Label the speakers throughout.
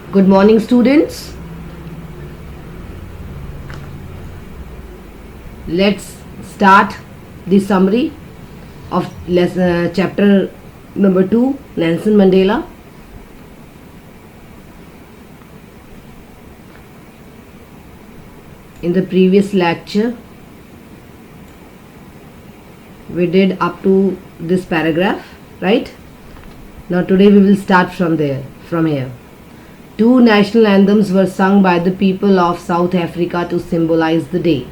Speaker 1: Good morning, students. Let's start the summary of chapter number 2, Nelson Mandela. In the previous lecture, we did up to this paragraph, right? Now today we will start from here. Two national anthems were sung by the people of South Africa to symbolize the day.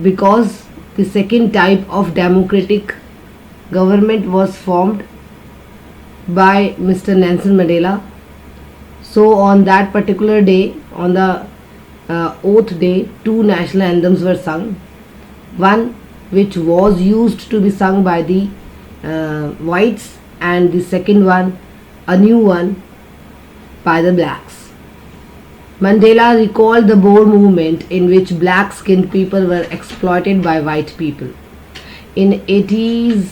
Speaker 1: Because the second type of democratic government was formed by Mr. Nelson Mandela, so on that particular day, on the oath day, two national anthems were sung. One which was used to be sung by the whites, and the second one, a new one, by the blacks. Mandela recalled the Boer movement in which black-skinned people were exploited by white people. In 80s,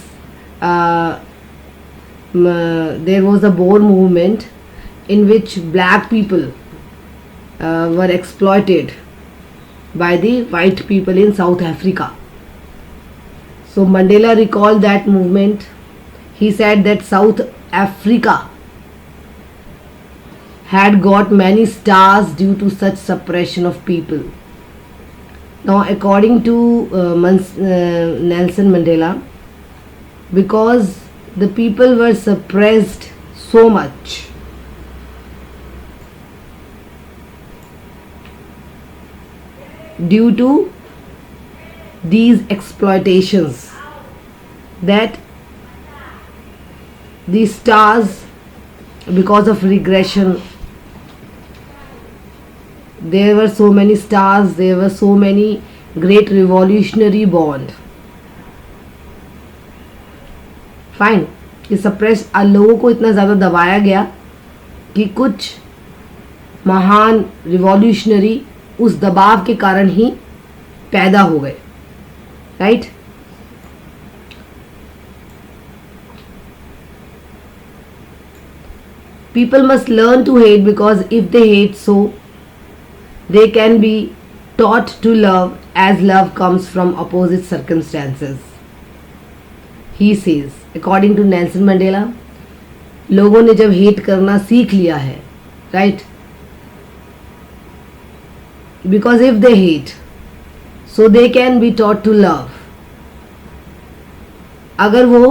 Speaker 1: there was a Boer movement in which black people were exploited by the white people in South Africa. So Mandela recalled that movement. He said that South Africa had got many stars due to such suppression of people. Now, according to Nelson Mandela, because the people were suppressed so much, due to these exploitations, that these stars, because of regression, there were so many stars, there were so many great revolutionary born. Fine, कि suppress लोगों को इतना ज़्यादा दबाया गया कि कुछ महान रिवॉल्यूशनरी उस दबाव के कारण ही पैदा हो गए, right? People must learn to hate, because if they hate so, they can be taught to love, as love comes from opposite circumstances. He says, according to Nelson Mandela, लोगों ने जब हेट करना सीख लिया है, right? Because if they hate, so they can be taught to love. अगर वो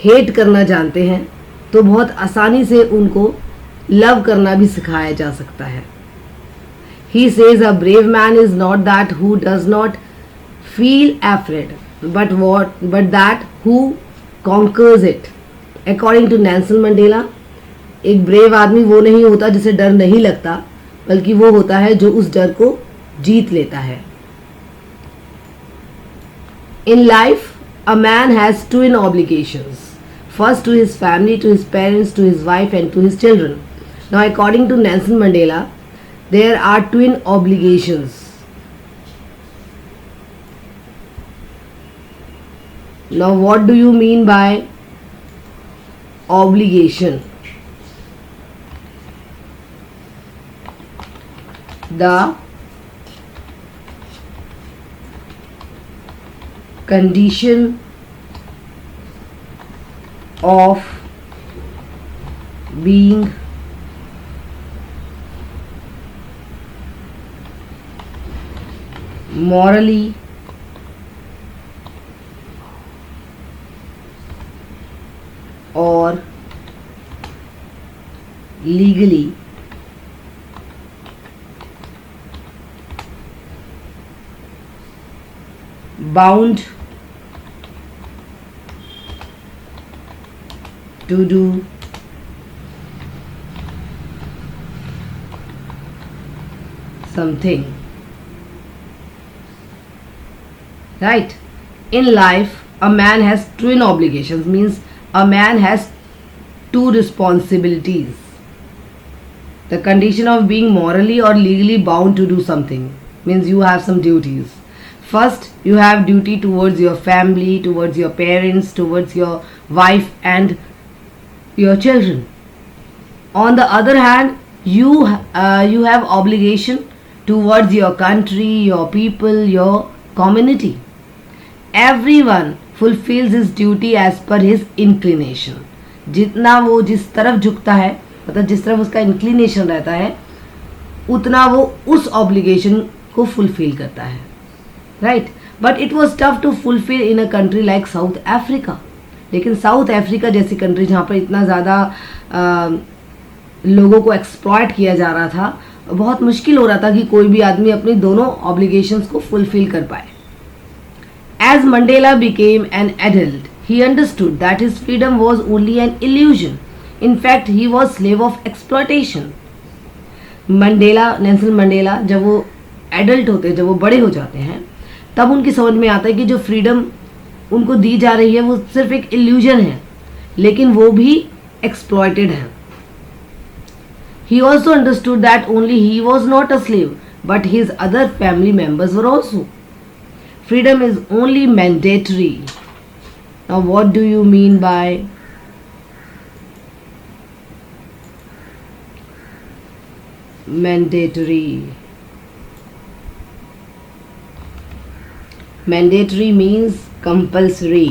Speaker 1: hate करना जानते हैं तो बहुत आसानी से उनको लव करना भी सिखाया जा सकता है. He says a brave man is not that who does not feel afraid, but that who conquers it. According to Nelson Mandela, एक ब्रेव आदमी वो नहीं होता जिसे डर नहीं लगता, बल्कि वो होता है जो उस डर को जीत लेता है. In life, a man has twin obligations. First to his family, to his parents, to his wife, and to his children. Now, according to Nelson Mandela, there are twin obligations. Now, what do you mean by obligation? The condition of being morally or legally bound to do something, right? In life, a man has twin obligations, means a man has two responsibilities. The condition of being morally or legally bound to do something means you have some duties. First, you have duty towards your family, towards your parents, towards your wife and your children. On the other hand, you have obligation towards your country, your people, your community. Everyone fulfills his duty as per his inclination. जितना वो जिस तरफ झुकता है, मतलब जिस तरफ उसका इंक्लिनेशन रहता है, उतना वो उस ऑब्लिगेशन को फुलफिल करता है, right. But it was tough to fulfil in a country like South Africa. लेकिन साउथ अफ्रीका जैसी कंट्री जहाँ पर इतना ज़्यादा लोगों को एक्सप्लॉयट किया जा रहा था, बहुत मुश्किल हो रहा था कि कोई भी आदमी अपनी दोनों ऑब्लिगेशंस को फुलफिल कर पाए. As Mandela became an adult, he understood that his freedom was only an illusion. In fact, he was slave of exploitation. Nelson Mandela जब वो एडल्ट होते हैं, जब वो बड़े हो जाते हैं, तब उनकी समझ में आता है कि जो फ्रीडम उनको दी जा रही है वो सिर्फ एक इल्यूजन है, लेकिन वो भी एक्सप्लॉयटेड है. He also understood that only he was not a slave, but his other family members were also. Freedom is only mandatory. Now, what do you mean by mandatory? Mandatory means compulsory.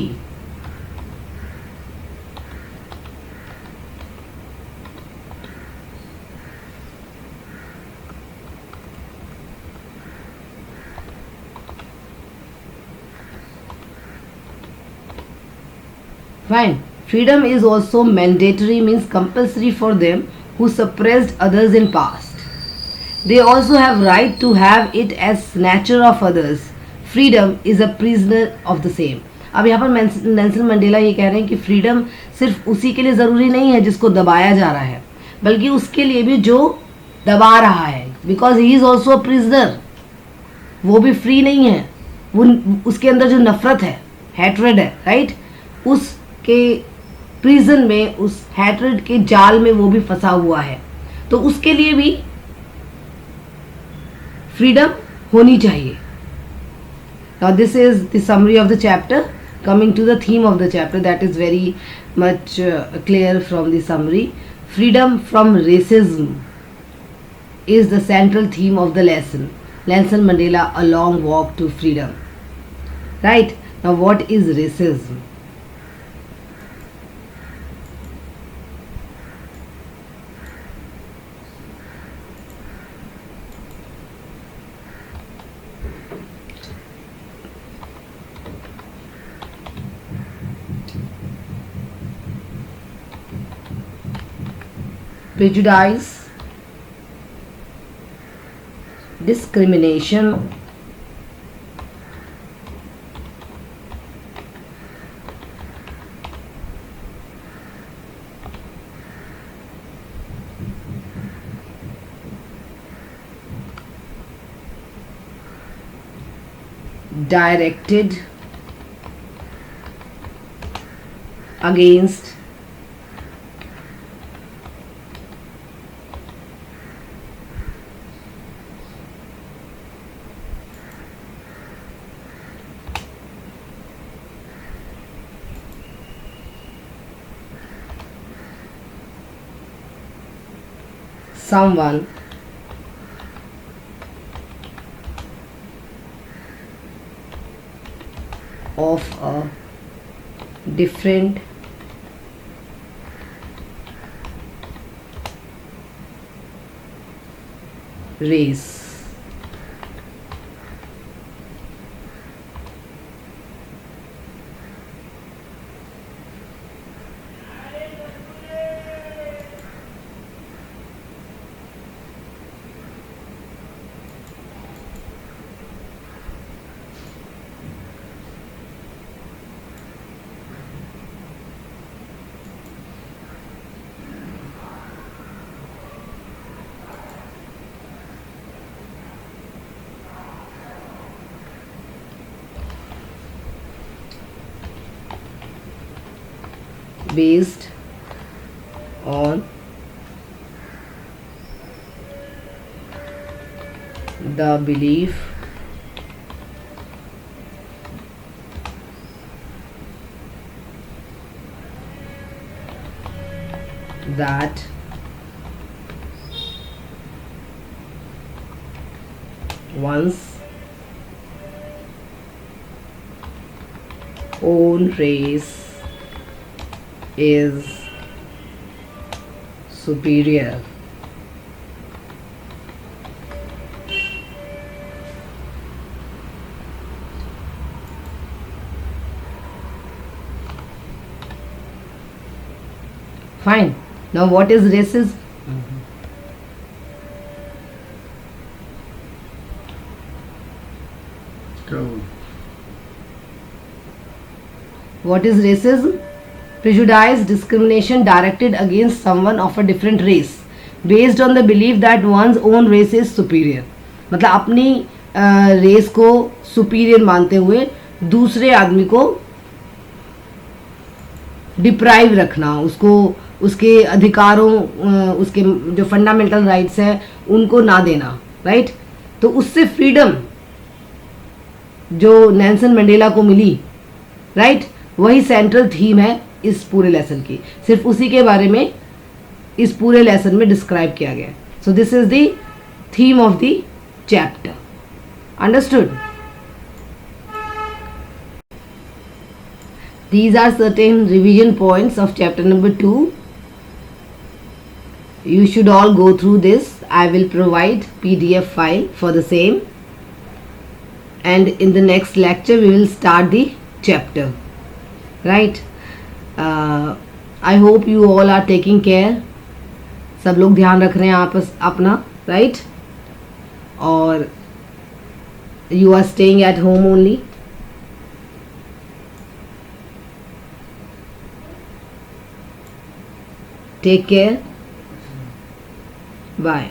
Speaker 1: Fine. Freedom is also mandatory, means compulsory for them who suppressed others in past. They also have right to have it as snatcher of others. Freedom is a prisoner of the same. अब यहाँ पर Nelson Mandela ये कह रहे हैं कि freedom सिर्फ उसी के लिए ज़रूरी नहीं है जिसको दबाया जा रहा है, बल्कि उसके लिए भी जो दबा रहा है, because he is also a prisoner. वो भी फ्री नहीं है, वो उसके अंदर जो नफरत है, हैट्रेड है, राइट, उसके प्रिजन में, उस हैट्रेड के जाल में वो भी फंसा हुआ है. तो उसके लिए भी फ्रीडम होनी चाहिए. Now this is the summary of the chapter. Coming to the theme of the chapter, that is very much clear from the summary. Freedom from racism is the central theme of the lesson. Nelson Mandela, A Long Walk to Freedom. Right? Now what is racism? Prejudice, discrimination, directed against someone of a different race. Based on the belief that one's own race is superior. Fine. Now what is racism?
Speaker 2: True.
Speaker 1: What is racism? Prejudice, discrimination directed against someone of a different race based on the belief that one's own race is superior. मतलब अपनी race को superior मानते हुए दूसरे आदमी को deprive रखना, उसको उसके अधिकारों, उसके जो फंडामेंटल राइट्स हैं उनको ना देना, राइट? तो उससे फ्रीडम जो नेल्सन मंडेला को मिली, राइट, वही सेंट्रल थीम है इस पूरे लेसन की. सिर्फ उसी के बारे में इस पूरे लेसन में डिस्क्राइब किया गया. So this is the theme of the chapter. Understood? These are certain revision points of chapter number 2. You should all go through this. I will provide PDF file for the same. And in the next lecture, we will start the chapter. Right? I hope you all are taking care. सब लोग ध्यान रख रहे हैं आपस अपना, right? और you are staying at home only. Take care. Bye.